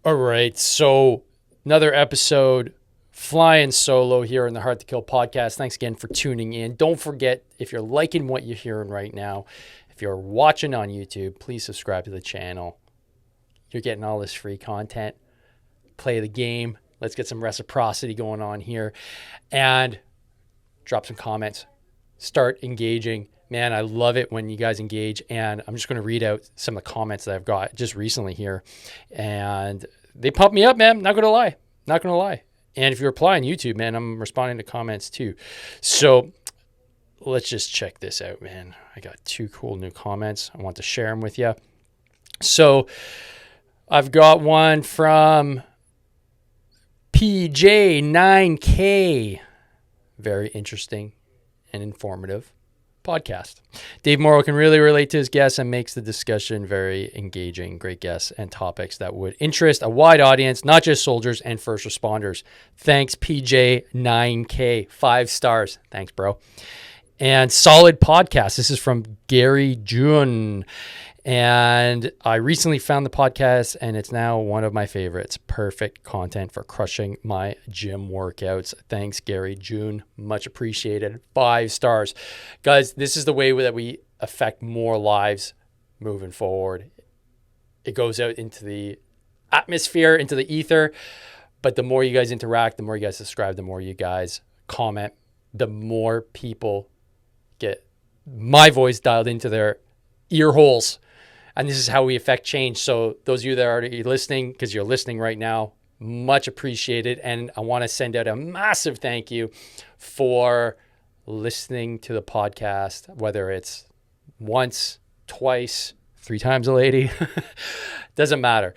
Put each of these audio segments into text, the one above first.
All right, so another episode flying solo here on the Hard to Kill podcast. Thanks again for tuning in. Don't forget, if you're liking what you're hearing right now, if you're watching on YouTube, please subscribe to the channel. You're getting all this free content. Play the game. Let's get some reciprocity going on here. And drop some comments. Start engaging. Man, I love it when you guys engage. And I'm just going to read out some of the comments that I've got just recently here. And they pump me up, man. Not going to lie. Not going to lie. And if you reply on YouTube, man, I'm responding to comments too. So let's just check this out, man. I got 2 cool new comments. I want to share them with you. So I've got one from PJ9K. Very interesting and informative podcast. Dave Morrow can really relate to his guests and makes the discussion very engaging. Great guests and topics that would interest a wide audience, not just soldiers and first responders. Thanks, PJ9K. 5 stars. Thanks, bro. And solid podcast. This is from Gary June. And I recently found the podcast and it's now one of my favorites. Perfect content for crushing my gym workouts. Thanks, Gary June. Much appreciated. 5 stars. Guys, this is the way that we affect more lives moving forward. It goes out into the atmosphere, into the ether. But the more you guys interact, the more you guys subscribe, the more you guys comment, the more people get my voice dialed into their ear holes. And this is how we affect change. So those of you that are already listening, because you're listening right now, much appreciated. And I want to send out a massive thank you for listening to the podcast, whether it's once, twice, 3 times a lady. Doesn't matter.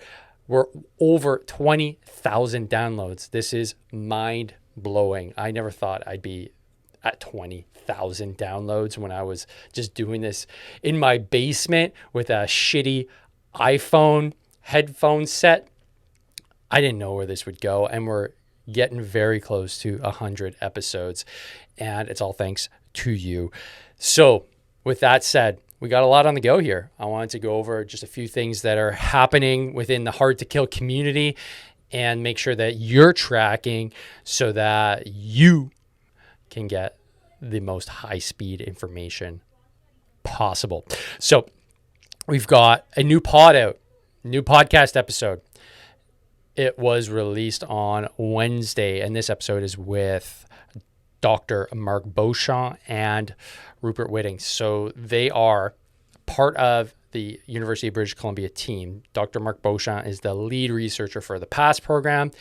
We're over 20,000 downloads. This is mind blowing. I never thought I'd be at 20,000 downloads when I was just doing this in my basement with a shitty iPhone headphone set. I didn't know where this would go, and we're getting very close to 100 episodes, and it's all thanks to you. So with that said, we got a lot on the go here. I wanted to go over just a few things that are happening within the Hard to Kill community and make sure that you're tracking so that you can get the most high-speed information possible. So we've got a new pod out, new podcast episode. It was released on Wednesday, and this episode is with Dr. Mark Beauchamp and Rupert Whitting. So they are part of the University of British Columbia team. Dr. Mark Beauchamp is the lead researcher for the PASS program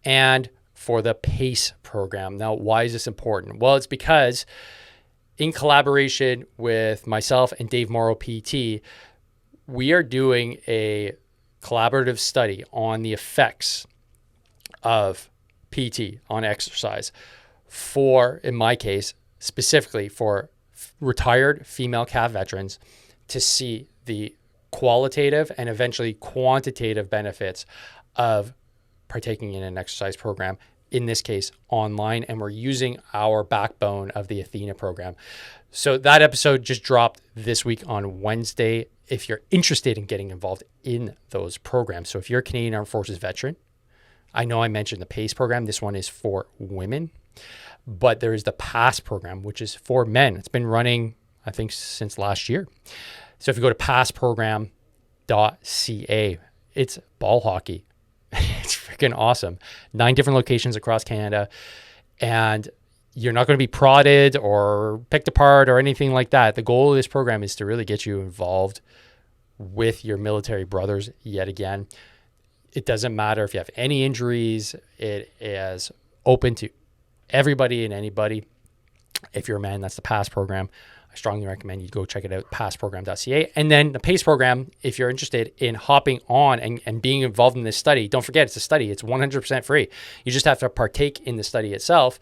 and for the PACE program. Now, why is this important? Well, it's because in collaboration with myself and Dave Morrow PT, we are doing a collaborative study on the effects of PT on exercise for, in my case, specifically for retired female CAV veterans to see the qualitative and eventually quantitative benefits of partaking in an exercise program, in this case online, and we're using our backbone of the Athena program. So that episode just dropped this week on Wednesday if you're interested in getting involved in those programs. So if you're a Canadian Armed Forces veteran, I know I mentioned the PACE program. This one is for women, but there is the PASS program, which is for men. It's been running, I think, since last year. So if you go to passprogram.ca, it's ball hockey. It's freaking awesome. 9 different locations across Canada. And you're not going to be prodded or picked apart or anything like that. The goal of this program is to really get you involved with your military brothers yet again. It doesn't matter if you have any injuries. It is open to everybody and anybody. If you're a man, that's the PASS program. I strongly recommend you go check it out, passprogram.ca. And then the PACE program, if you're interested in hopping on and being involved in this study, don't forget it's a study. It's 100% free. You just have to partake in the study itself.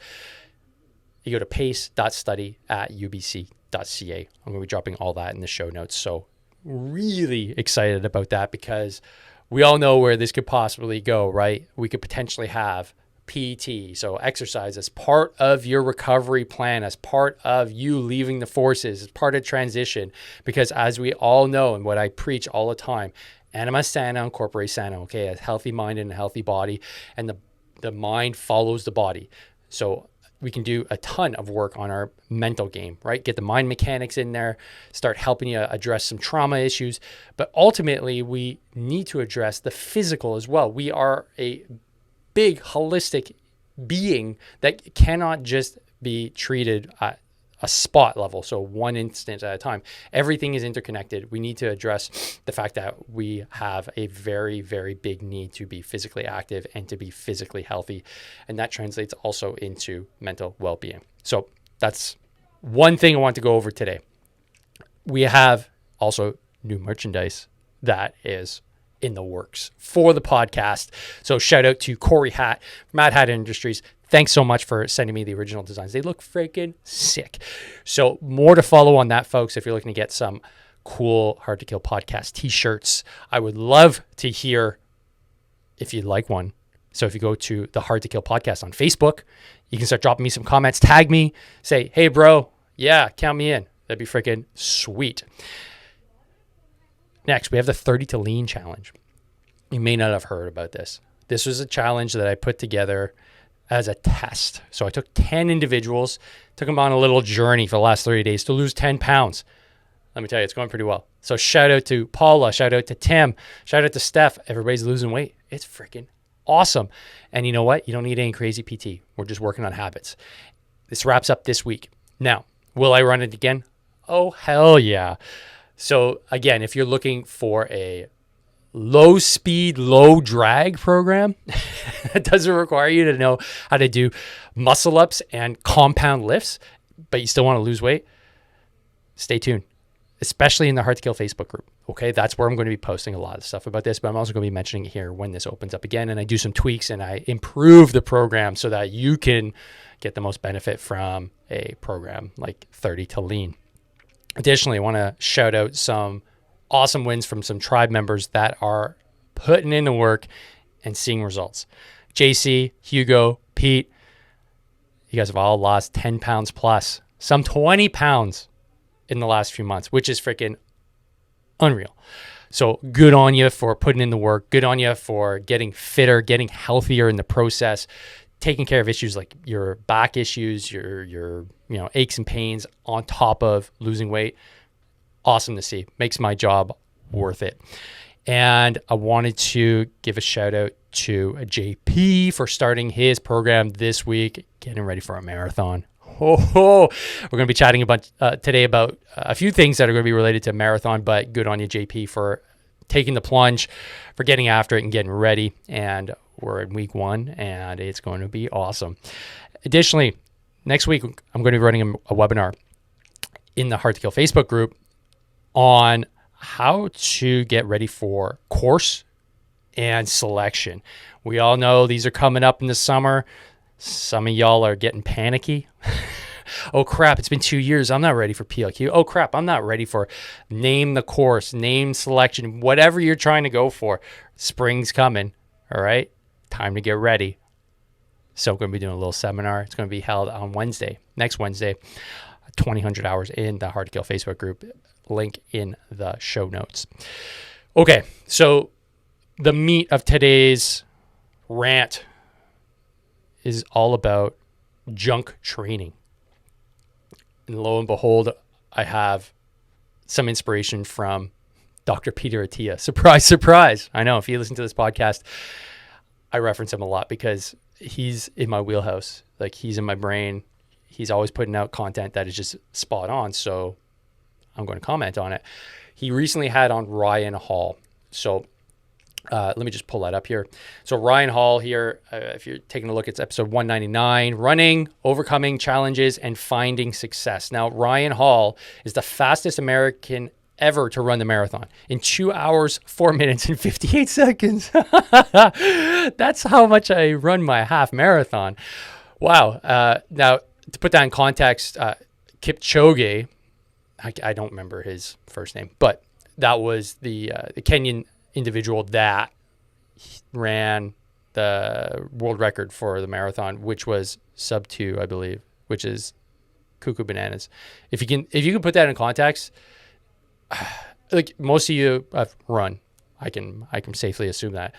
You go to pace.study@ubc.ca. I'm going to be dropping all that in the show notes. So really excited about that because we all know where this could possibly go, right? We could potentially have PT, so exercise as part of your recovery plan, as part of you leaving the forces, as part of transition. Because as we all know, and what I preach all the time, Anima sana, corpore sano. Okay, a healthy mind and a healthy body, and the mind follows the body. So we can do a ton of work on our mental game, right? Get the mind mechanics in there, start helping you address some trauma issues. But ultimately, we need to address the physical as well. We are a big holistic being that cannot just be treated at a spot level, so one instance at a time. Everything is interconnected. We need to address the fact that we have a very, very big need to be physically active and to be physically healthy. And that translates also into mental well-being. So that's one thing I want to go over today. We have also new merchandise that is in the works for the podcast. So shout out to Corey Hat, Mad Hat Industries. Thanks so much for sending me the original designs. They look freaking sick. So more to follow on that, folks. If you're looking to get some cool Hard to Kill podcast t-shirts, I would love to hear if you'd like one. So if you go to the Hard to Kill podcast on Facebook, you can start dropping me some comments, tag me, say, hey bro, yeah, count me in. That'd be freaking sweet. Next, we have the 30 to Lean challenge. You may not have heard about this. This was a challenge that I put together as a test. So I took 10 individuals, took them on a little journey for the last 30 days to lose 10 pounds. Let me tell you, it's going pretty well. So shout out to Paula, shout out to Tim, shout out to Steph. Everybody's losing weight. It's freaking awesome. And you know what? You don't need any crazy PT. We're just working on habits. This wraps up this week. Now, will I run it again? Oh, hell yeah. So again, if you're looking for a low speed, low drag program that doesn't require you to know how to do muscle ups and compound lifts, but you still want to lose weight, stay tuned, especially in the Hard to Kill Facebook group. Okay, that's where I'm going to be posting a lot of stuff about this, but I'm also going to be mentioning it here when this opens up again, and I do some tweaks and I improve the program so that you can get the most benefit from a program like 30 to Lean. Additionally, I want to shout out some awesome wins from some tribe members that are putting in the work and seeing results. JC, Hugo, Pete, you guys have all lost 10 pounds plus, some 20 pounds in the last few months, which is freaking unreal. So good on you for putting in the work. Good on you for getting fitter, getting healthier in the process, taking care of issues like your back issues, your aches and pains on top of losing weight. Awesome to see. Makes my job worth it. And I wanted to give a shout out to JP for starting his program this week, getting ready for a marathon. We're going to be chatting a bunch today about a few things that are going to be related to marathon, but good on you, JP, for taking the plunge, for getting after it and getting ready. And we're in week 1 and it's going to be awesome. Additionally, next week, I'm going to be running a webinar in the Hard to Kill Facebook group on how to get ready for course and selection. We all know these are coming up in the summer. Some of y'all are getting panicky. Oh crap, it's been 2 years. I'm not ready for PLQ. Oh crap, I'm not ready for name the course, name selection, whatever you're trying to go for. Spring's coming, all right? Time to get ready. So I'm going to be doing a little seminar. It's going to be held on next Wednesday, 2000 hours in the Hard to Kill Facebook group. Link in the show notes. Okay, so the meat of today's rant is all about junk training. And lo and behold, I have some inspiration from Dr. Peter Attia. Surprise, surprise. I know if you listen to this podcast, I reference him a lot because he's in my wheelhouse. Like he's in my brain. He's always putting out content that is just spot on. So I'm going to comment on it. He recently had on Ryan Hall. So let me just pull that up here. So Ryan Hall here, if you're taking a look, it's episode 199, Running, Overcoming Challenges, and Finding Success. Now, Ryan Hall is the fastest American ever to run the marathon in 2 hours, 4 minutes, and 58 seconds. That's how much I run my half marathon. Wow. Now, to put that in context, Kipchoge, I don't remember his first name, but that was the Kenyan individual that ran the world record for the marathon, which was sub 2, I believe, which is cuckoo bananas. If you can put that in context, like most of you have run I can safely assume that.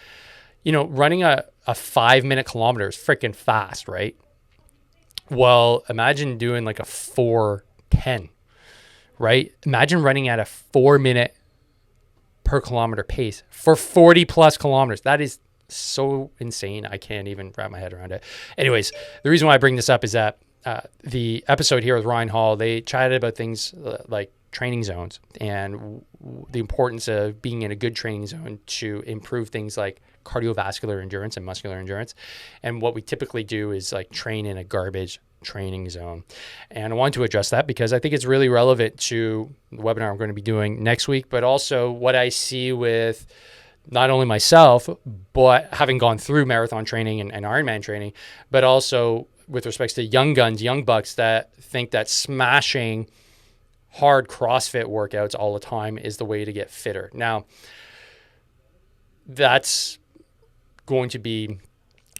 Running a 5-minute kilometer is freaking fast, right? Well, imagine doing like a 4:10, right? Imagine running at a 4-minute per kilometer pace for 40 plus kilometers. That is so insane. I can't even wrap my head around it. Anyways, the reason why I bring this up is that the episode here with Ryan Hall, they chatted about things like training zones and the importance of being in a good training zone to improve things like cardiovascular endurance and muscular endurance. And what we typically do is like train in a garbage training zone. And I want to address that because I think it's really relevant to the webinar I'm going to be doing next week, but also what I see with not only myself, but having gone through marathon training and Ironman training, but also with respects to young guns, young bucks that think that smashing hard CrossFit workouts all the time is the way to get fitter. Now, that's going to be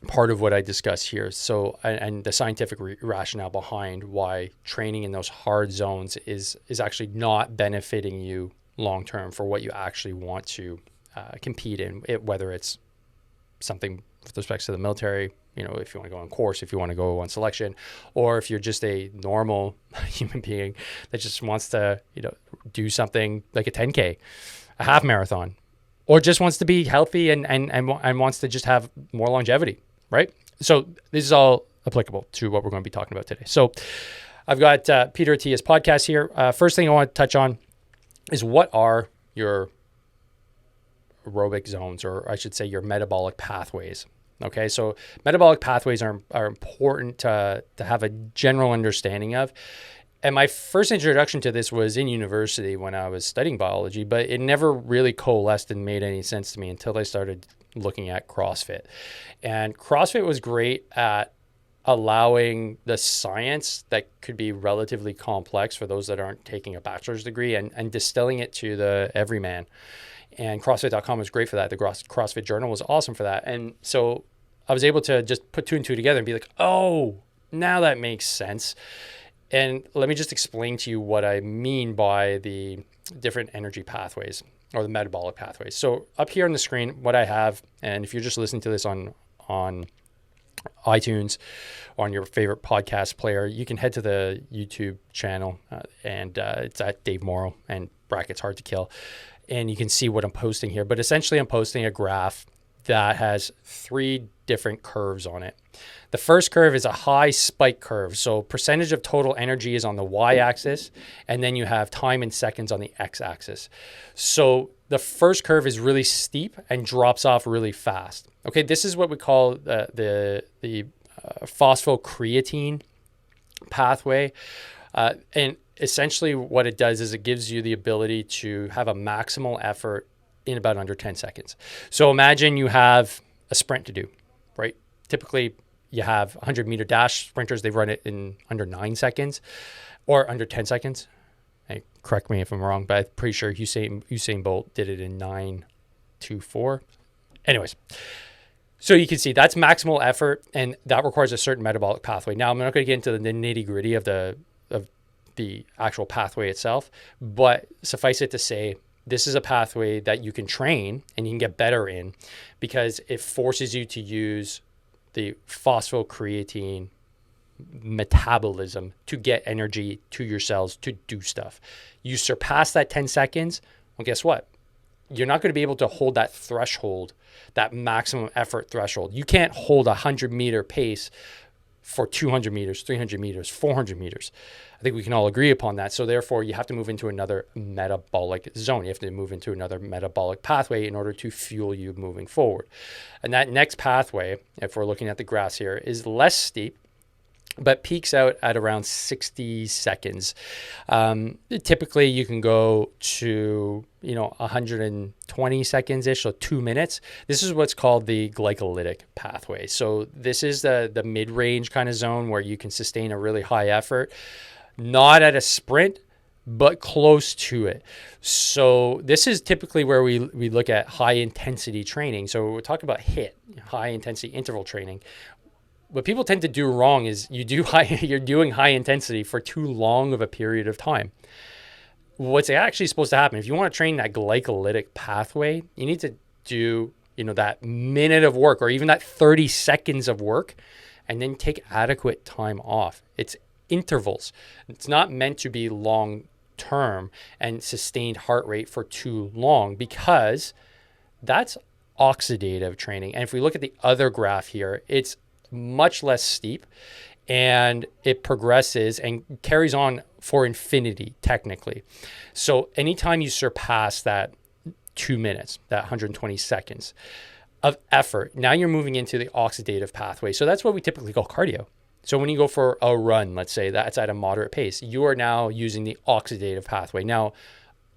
part of what I discuss here. So, and the scientific rationale behind why training in those hard zones is actually not benefiting you long-term for what you actually want to compete in, whether it's something with respect to the military, if you want to go on course, if you want to go on selection, or if you're just a normal human being that just wants to, do something like a 10K, a half marathon, or just wants to be healthy and wants to just have more longevity, right? So this is all applicable to what we're going to be talking about today. So I've got Peter Attia's podcast here. First thing I want to touch on is what are your aerobic zones, or I should say your metabolic pathways. Okay, so metabolic pathways are important to have a general understanding of. And my first introduction to this was in university when I was studying biology, but it never really coalesced and made any sense to me until I started looking at CrossFit. And CrossFit was great at allowing the science that could be relatively complex for those that aren't taking a bachelor's degree and distilling it to the everyman. And CrossFit.com was great for that. The CrossFit Journal was awesome for that. And so I was able to just put two and two together and be like, oh, now that makes sense. And let me just explain to you what I mean by the different energy pathways or the metabolic pathways. So up here on the screen, what I have, and if you're just listening to this on iTunes or on your favorite podcast player, you can head to the YouTube channel and it's at Dave Morrow and brackets hard to kill. And you can see what I'm posting here. But essentially, I'm posting a graph that has 3 different curves on it. The first curve is a high spike curve. So percentage of total energy is on the y-axis, and then you have time in seconds on the x-axis. So the first curve is really steep and drops off really fast. Okay, this is what we call the phosphocreatine pathway. And essentially what it does is it gives you the ability to have a maximal effort in about under 10 seconds. So imagine you have a sprint to do, right? Typically you have 100-meter dash sprinters, they run it in under 9 seconds or under 10 seconds. Hey, correct me if I'm wrong, but I'm pretty sure Usain Bolt did it in 9:24. Anyways, so you can see that's maximal effort and that requires a certain metabolic pathway. Now I'm not going to get into the nitty-gritty of the actual pathway itself, but suffice it to say, this is a pathway that you can train and you can get better in because it forces you to use the phosphocreatine metabolism to get energy to your cells to do stuff. You surpass that 10 seconds, well, guess what? You're not going to be able to hold that threshold, that maximum effort threshold. You can't hold a 100-meter pace for 200 meters, 300 meters, 400 meters. I think we can all agree upon that. So therefore, you have to move into another metabolic zone. You have to move into another metabolic pathway in order to fuel you moving forward. And that next pathway, if we're looking at the graphs here, is less steep, but peaks out at around 60 seconds. Typically, you can go to 120 seconds-ish, so 2 minutes. This is what's called the glycolytic pathway. So this is the mid-range kind of zone where you can sustain a really high effort, not at a sprint, but close to it. So this is typically where we look at high-intensity training. So we're talking about HIIT, high-intensity interval training. What people tend to do wrong is you're doing high intensity for too long of a period of time. what's actually supposed to happen, if you want to train that glycolytic pathway, you need to do, that minute of work or even that 30 seconds of work, and then take adequate time off. It's intervals. It's not meant to be long term and sustained heart rate for too long, because that's oxidative training. And if we look at the other graph here, it's much less steep, and it progresses and carries on for infinity, technically. So anytime you surpass that 2 minutes, that 120 seconds of effort, now you're moving into the oxidative pathway. So that's what we typically call cardio. So when you go for a run, let's say that's at a moderate pace, you are now using the oxidative pathway. Now,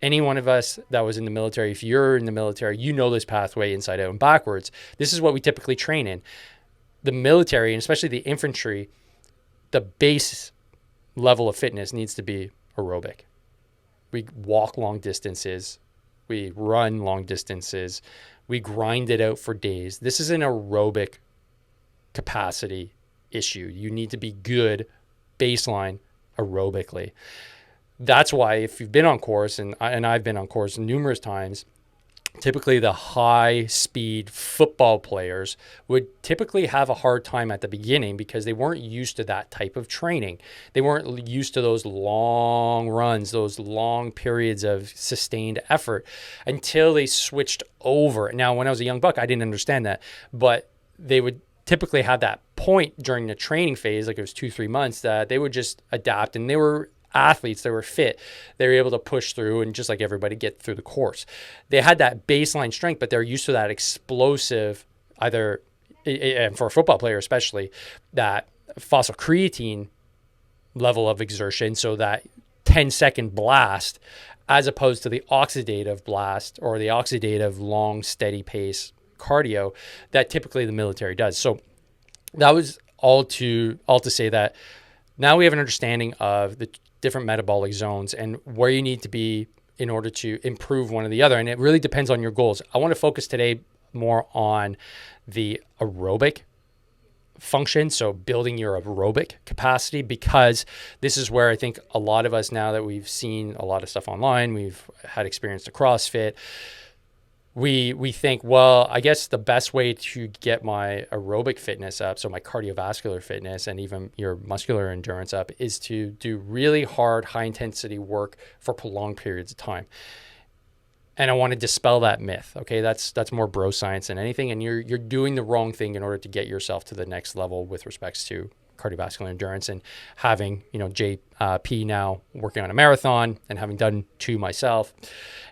any one of us that was in the military, if you're in the military, you know this pathway inside out and backwards. This is what we typically train in. The military, and especially the infantry, the base level of fitness needs to be aerobic. We walk long distances. We run long distances. We grind it out for days. This is an aerobic capacity issue. You need to be good baseline aerobically. That's why if you've been on course, and I've been on course numerous times, typically the high speed football players would typically have a hard time at the beginning because they weren't used to that type of training. They weren't used to those long runs, those long periods of sustained effort, until they switched over. Now, when I was a young buck, I didn't understand that, but they would typically have that point during the training phase, like it was 2-3 months, that they would just adapt, and they were athletes, they were fit, they were able to push through and just like everybody get through the course. They had that baseline strength, but they're used to that explosive, either, and for a football player especially, that phosphocreatine level of exertion, so that 10-second blast, as opposed to the oxidative blast or the oxidative long steady pace cardio that typically the military does. So that was all to say that now we have an understanding of the different metabolic zones and where you need to be in order to improve one or the other. And it really depends on your goals. I want to focus today more on the aerobic function, so building your aerobic capacity, because this is where I think a lot of us, now that we've seen a lot of stuff online, we've had experience to CrossFit, we think, well, I guess the best way to get my aerobic fitness up, so my cardiovascular fitness and even your muscular endurance up, is to do really hard, high intensity work for prolonged periods of time. And I want to dispel that myth. Okay, that's more bro science than anything, and you're doing the wrong thing in order to get yourself to the next level with respects to cardiovascular endurance. And having, JP now working on a marathon and having done 2 myself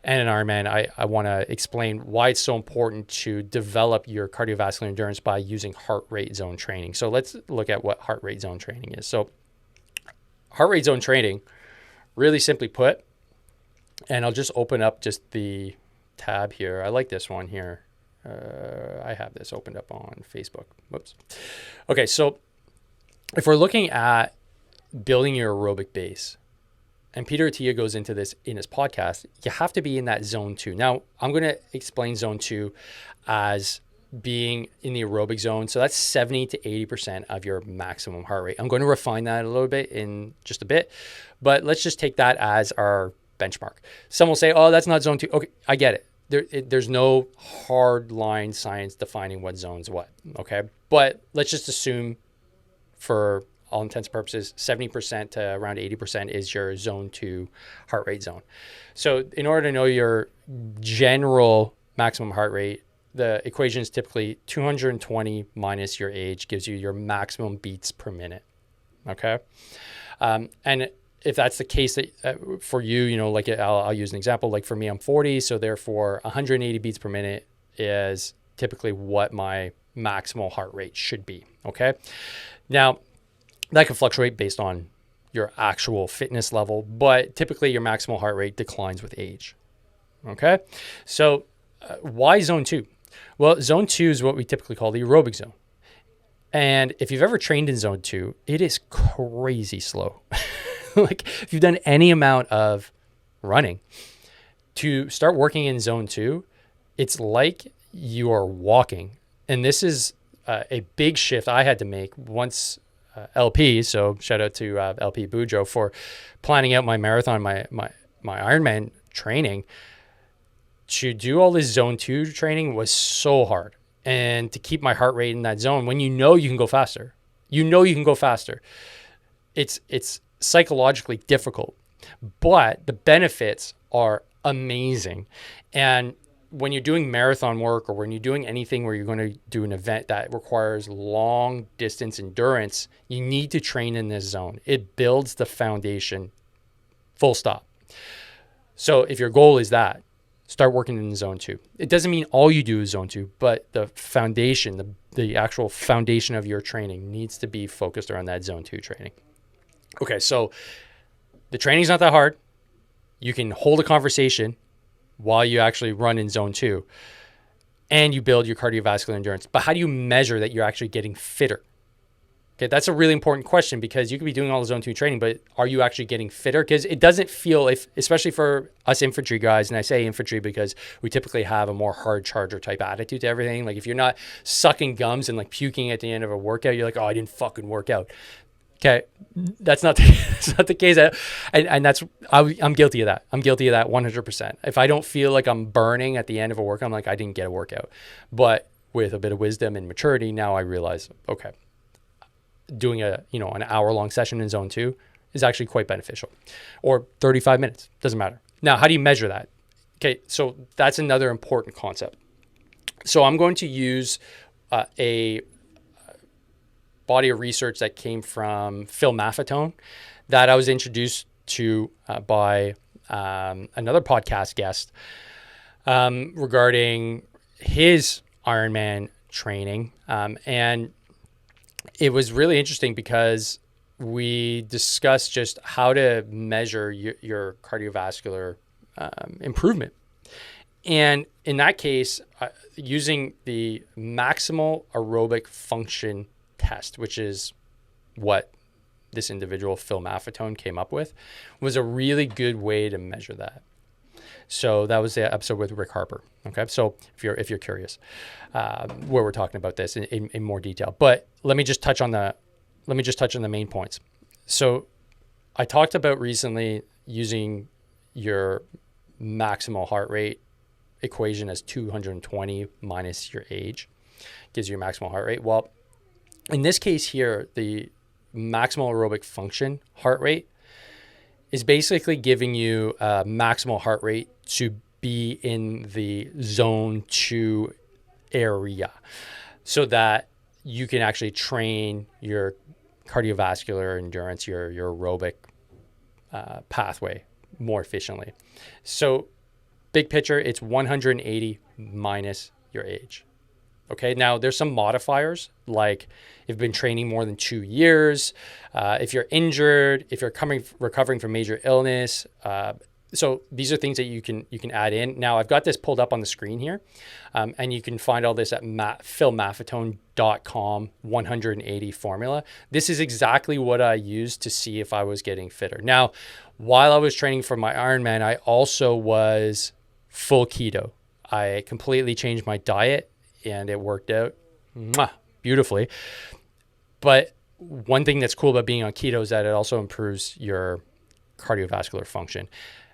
and an Ironman, I want to explain why it's so important to develop your cardiovascular endurance by using heart rate zone training. So let's look at what heart rate zone training is. So heart rate zone training, really simply put, and I'll just open up just the tab here. I like this one here. I have this opened up on Facebook. Whoops. Okay, so if we're looking at building your aerobic base, and Peter Attia goes into this in his podcast, you have to be in that zone 2. Now, I'm going to explain zone 2 as being in the aerobic zone. So that's 70 to 80% of your maximum heart rate. I'm going to refine that a little bit in just a bit, but let's just take that as our benchmark. Some will say, oh, that's not zone 2. Okay, I get it. There's no hard line science defining what zone's what, okay? But let's just assume, for all intents and purposes, 70% to around 80% is your zone 2 heart rate zone. So in order to know your general maximum heart rate, the equation is typically 220 minus your age gives you your maximum beats per minute, okay? And if that's the case that for you, like I'll use an example. Like for me, I'm 40, so therefore 180 beats per minute is typically what my maximal heart rate should be, okay? Now, that can fluctuate based on your actual fitness level, but typically your maximal heart rate declines with age, okay? So why zone 2? Well, zone 2 is what we typically call the aerobic zone. And if you've ever trained in zone 2, it is crazy slow. Like if you've done any amount of running, to start working in zone 2, it's like you are walking. And this is a big shift I had to make once LP, so shout out to LP Bujo for planning out my marathon, my my Ironman training, to do all this zone 2 training was so hard. And to keep my heart rate in that zone when you know you can go faster. It's psychologically difficult, but the benefits are amazing. And when you're doing marathon work, or when you're doing anything where you're going to do an event that requires long distance endurance, you need to train in this zone. It builds the foundation, full stop. So if your goal is that, start working in zone 2. It doesn't mean all you do is zone 2, but the foundation, the actual foundation of your training needs to be focused around that zone 2 training. Okay, so the training's not that hard. You can hold a conversation while you actually run in zone 2, and you build your cardiovascular endurance. But how do you measure that you're actually getting fitter? Okay, that's a really important question, because you could be doing all the zone 2 training, but are you actually getting fitter? Because it doesn't feel, especially for us infantry guys, and I say infantry because we typically have a more hard charger type attitude to everything. Like if you're not sucking gums and like puking at the end of a workout, you're like, oh, I didn't fucking work out. Okay, that's not the case. And I'm guilty of that. I'm guilty of that 100%. If I don't feel like I'm burning at the end of a workout, I'm like, I didn't get a workout. But with a bit of wisdom and maturity, now I realize, okay, doing an hour-long session in zone 2 is actually quite beneficial, or 35 minutes, doesn't matter. Now, how do you measure that? Okay, so that's another important concept. So I'm going to use a body of research that came from Phil Maffetone that I was introduced to by another podcast guest regarding his Ironman training, and it was really interesting because we discussed just how to measure your cardiovascular improvement. And in that case, using the maximal aerobic function test, which is what this individual, Phil Maffetone, came up with, was a really good way to measure that. So that was the episode with Rick Harper. Okay, so if you're curious, where we're talking about this in more detail, but let me just touch on the main points. So I talked about recently using your maximal heart rate equation as 220 minus your age gives you your maximal heart rate. Well, in this case here, the maximal aerobic function heart rate is basically giving you a maximal heart rate to be in the zone 2 area so that you can actually train your cardiovascular endurance, your aerobic pathway more efficiently. So big picture, it's 180 minus your age. Okay, now there's some modifiers, like if you've been training more than 2 years, if you're injured, if you're recovering from major illness. So these are things that you can add in. Now I've got this pulled up on the screen here, and you can find all this at philmaffetone.com 180 formula. This is exactly what I used to see if I was getting fitter. Now, while I was training for my Ironman, I also was full keto. I completely changed my diet, and it worked out beautifully. But one thing that's cool about being on keto is that it also improves your cardiovascular function.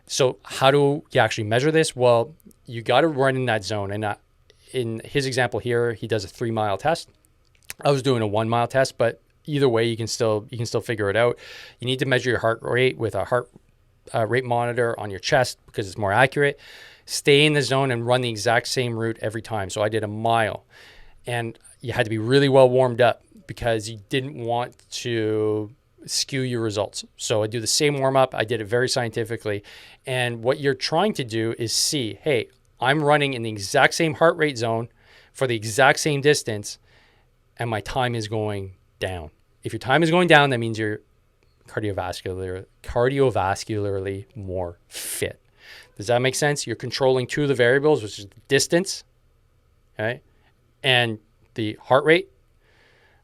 So how do you actually measure this? Well, you got to run in that zone. And in his example here, he does a 3-mile test. I was doing a 1-mile test, but either way, you can still figure it out. You need to measure your heart rate with a heart rate monitor on your chest because it's more accurate. Stay in the zone and run the exact same route every time. So I did a mile, and you had to be really well warmed up because you didn't want to skew your results. So I do the same warm up. I did it very scientifically. And what you're trying to do is see, hey, I'm running in the exact same heart rate zone for the exact same distance, and my time is going down. If your time is going down, that means you're cardiovascularly more fit. Does that make sense? You're controlling two of the variables, which is the distance, okay, and the heart rate.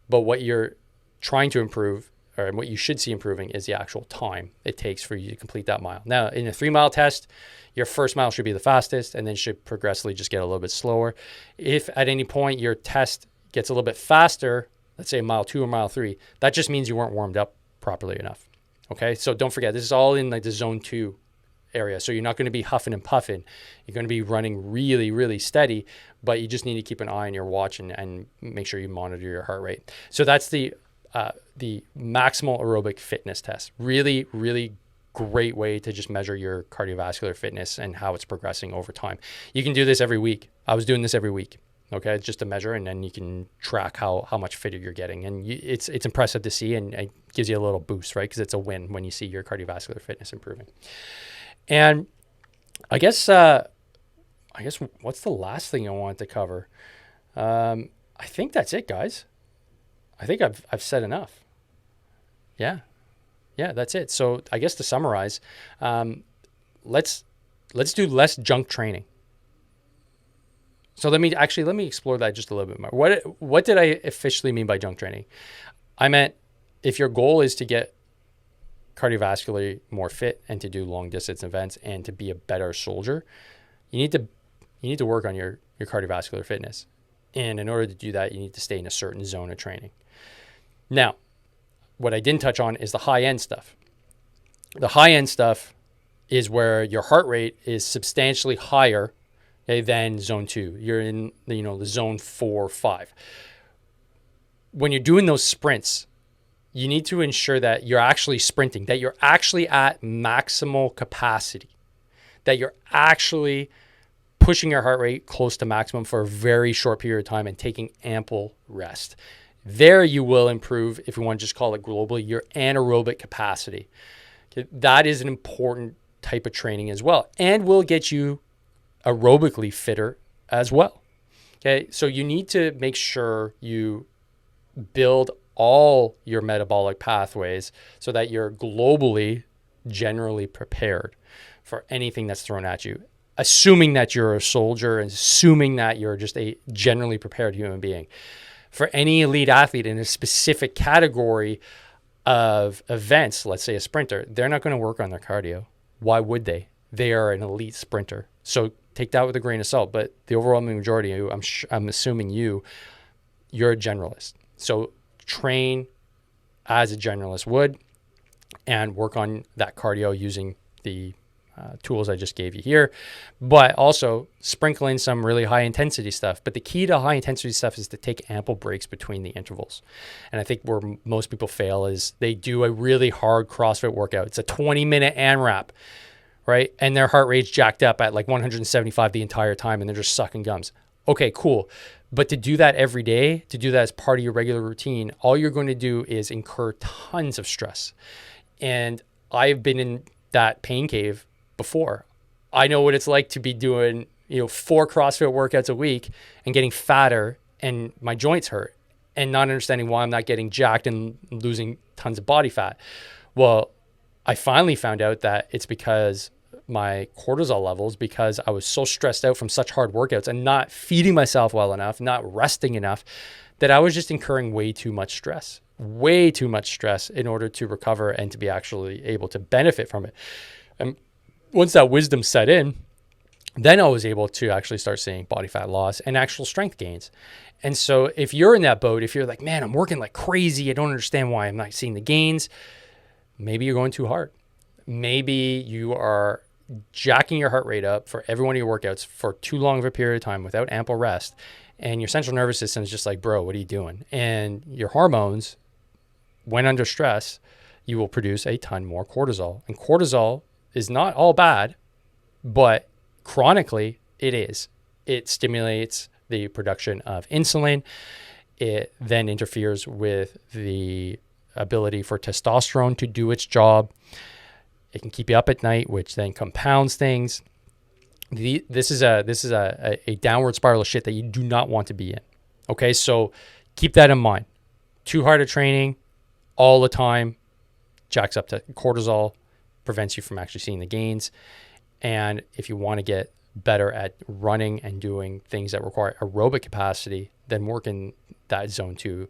But what you're trying to improve, or what you should see improving, is the actual time it takes for you to complete that mile. Now, in a 3-mile test, your first mile should be the fastest and then should progressively just get a little bit slower. If at any point your test gets a little bit faster, let's say mile 2 or mile 3, that just means you weren't warmed up properly enough. Okay, so don't forget, this is all in like the zone 2 area. So you're not going to be huffing and puffing. You're going to be running really, really steady, but you just need to keep an eye on your watch and make sure you monitor your heart rate. So that's the maximal aerobic fitness test. Really, really great way to just measure your cardiovascular fitness and how it's progressing over time. You can do this every week. I was doing this every week. Okay, it's just a measure, and then you can track how much fitter you're getting, and it's impressive to see, and it gives you a little boost, right? Because it's a win when you see your cardiovascular fitness improving. And I guess what's the last thing I wanted to cover? I think that's it, guys. I think I've said enough. Yeah, that's it. So I guess to summarize, let's do less junk training. So let me explore that just a little bit more. What did I officially mean by junk training? I meant if your goal is to get cardiovascularly more fit and to do long distance events and to be a better soldier, you need to work on your cardiovascular fitness. And in order to do that, you need to stay in a certain zone of training. Now, what I didn't touch on is the high end stuff. The high end stuff is where your heart rate is substantially higher, okay, than zone 2. You're in the zone 4, 5. When you're doing those sprints, you need to ensure that you're actually sprinting, that you're actually at maximal capacity, that you're actually pushing your heart rate close to maximum for a very short period of time and taking ample rest. There you will improve, if you want to just call it globally, your anaerobic capacity. Okay, that is an important type of training as well, and will get you aerobically fitter as well. Okay, so you need to make sure you build all your metabolic pathways so that you're globally generally prepared for anything that's thrown at you, assuming that you're a soldier and assuming that you're just a generally prepared human being. For any elite athlete in a specific category of events, let's say a sprinter, they're not going to work on their cardio. Why would they? They are an elite sprinter. So take that with a grain of salt, but the overwhelming majority of you, I'm assuming you're a generalist. So train as a generalist would and work on that cardio using the tools I just gave you here, but also sprinkle in some really high intensity stuff. But the key to high intensity stuff is to take ample breaks between the intervals. And I think where most people fail is they do a really hard CrossFit workout. It's a 20-minute AMRAP, right? And their heart rate's jacked up at like 175 the entire time, and they're just sucking gums. Okay, cool. But to do that every day, to do that as part of your regular routine, all you're going to do is incur tons of stress. And I've been in that pain cave before. I know what it's like to be doing, 4 CrossFit workouts a week and getting fatter and my joints hurt and not understanding why I'm not getting jacked and losing tons of body fat. Well, I finally found out that it's because my cortisol levels, because I was so stressed out from such hard workouts and not feeding myself well enough, not resting enough, that I was just incurring way too much stress in order to recover and to be actually able to benefit from it. And once that wisdom set in, then I was able to actually start seeing body fat loss and actual strength gains. And so if you're in that boat, if you're like, man, I'm working like crazy, I don't understand why I'm not seeing the gains, maybe you're going too hard. Maybe you are jacking your heart rate up for every one of your workouts for too long of a period of time without ample rest. And your central nervous system is just like, bro, what are you doing? And your hormones, when under stress, you will produce a ton more cortisol. And cortisol is not all bad, but chronically it is. It stimulates the production of insulin. It then interferes with the ability for testosterone to do its job. It can keep you up at night, which then compounds things. This is a downward spiral of shit that you do not want to be in. Okay, so keep that in mind. Too hard of training all the time jacks up to cortisol, prevents you from actually seeing the gains. And if you want to get better at running and doing things that require aerobic capacity, then work in that zone 2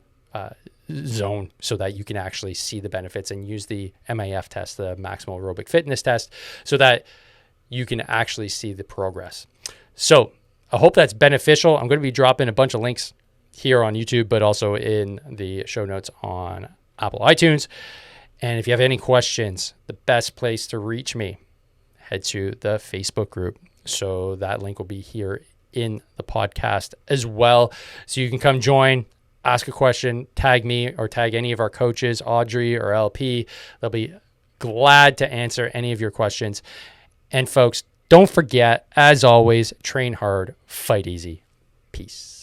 zone so that you can actually see the benefits and use the MAF test, the maximal aerobic fitness test, so that you can actually see the progress. So I hope that's beneficial. I'm going to be dropping a bunch of links here on YouTube, but also in the show notes on Apple iTunes. And if you have any questions, the best place to reach me, head to the Facebook group. So that link will be here in the podcast as well. So you can come join, ask a question, tag me or tag any of our coaches, Audrey or LP. They'll be glad to answer any of your questions. And folks, don't forget, as always, train hard, fight easy. Peace.